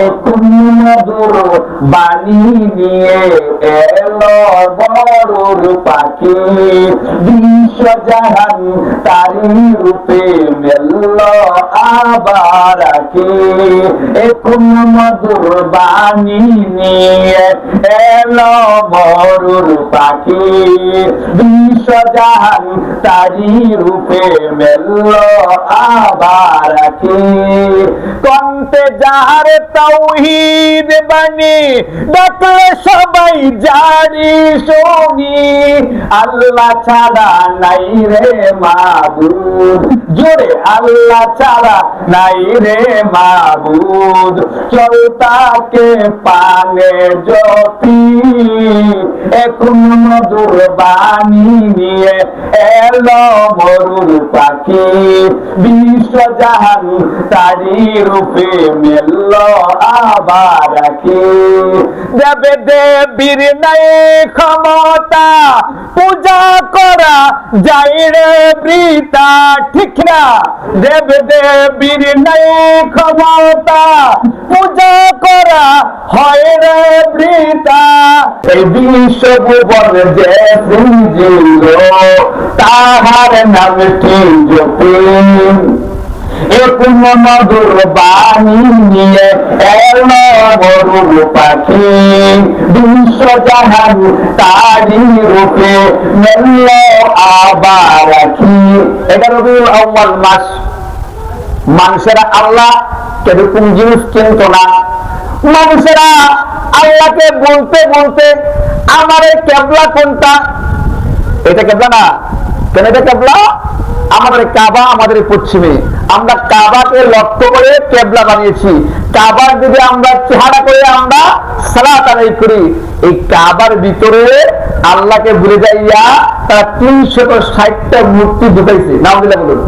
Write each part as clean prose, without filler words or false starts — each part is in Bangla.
মধুর বাণী নিয়ে এলো বড়র পাখি, বিশ্বজাহান তারি রূপে মেলল আবার আঁকি। এখন মধুর বাণী নিয়ে এলো বড়র পাখি, বিশ্বজাহান তারি রূপে মেলল আবার আঁকি। কণ্ঠে যাহার তাওহীদ বাণী ডাকলে সবাই জানি শুনি, আল্লাহ ছাড়া নাই রে মাবুদ, জোরে আল্লাহ ছাড়া নাই রে মাবুদ। চল তাকে পানে জপি, এখন মধুর বাণী নিয়ে এলো মরুর পাখি, বিশ্বজাহান তারি রূপে মেলল আবার আঁকি। দেবে দেবীর নাই ক্ষমতা, পূজা করা যায় রে বৃথা, ঠিক না? দেবে দেবীর নাই ক্ষমতা, পূজা করা হয় রে বৃথা। এই বিশ্ব ভুবন যে সৃজিল, তাহার নামটি জপি, এখন মধুর বাণী নিয়ে এলো মরুর পাখি, বিশ্বজাহান তারি রূপে মেলল আবার আঁকি। এটা রবিউল আউয়াল মাস। মানুষেরা আল্লাহ কিরকম জিনিস চিনত না। মানুষেরা আল্লাহকে বলতে বলতে আমার এই কেবলা কোনটা, এটা কেবলা না, কেন এটা কেবলা? আমাদের কাবা আমাদের পশ্চিমে, আমরা কাবাকে লক্ষ্য করে কেবলা বানিয়েছি। কাবার যদি আমরা চেহারা করে আমরা সালাত আদায় করি, এই কাবার ভিতরে আল্লাহকে ভুলে যাইয়া তারা 360টা মূর্তি ঢুকাইছে। নাউযুবিল্লাহ বলুন।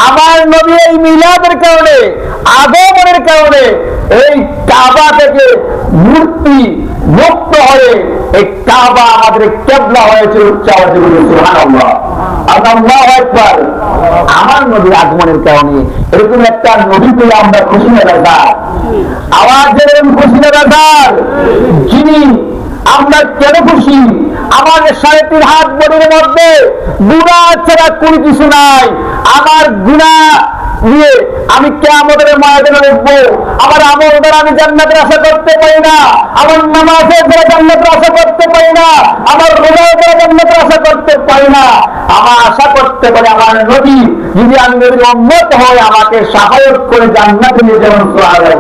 আমার নবী এই মিলাদের কারণে, আগমনের কারণে এই কাবা থেকে মূর্তি মুক্ত হয়ে এই কাবা আমাদের কেবলা হয়েছে। উচ্চ আওয়াজে বলুন সুবহানাল্লাহ, আল্লাহু আকবার। আমার নবীর আগমনের কারণে এরকম একটা নবী পেয়ে আমরা খুশি না রাজার, আওয়াজের খুশি না রাজার, যিনি আমরা কেন খুশি? আমার 3.5 হাত বডির মধ্যে গুনাহ ছাড়া কোনো কিছু নাই। আমার গুনাহ নিয়ে আমি কিয়ামতের ময়দানে উঠবো। আমার আমল দ্বারা আমি জান্নাতের আশা করতে পারি না, আমার নামাজের দ্বারা জান্নাতের আশা করতে পারি না, আমার রোজার দ্বারা জান্নাতের আশা করতে পারি না। আমার আশা করতে পারি আমার নবী, যদি আমি নবীর উম্মত হই, আমাকে সহায়ক করে জান্নাতে নিয়ে যাবেন। সুবহানাল্লাহ।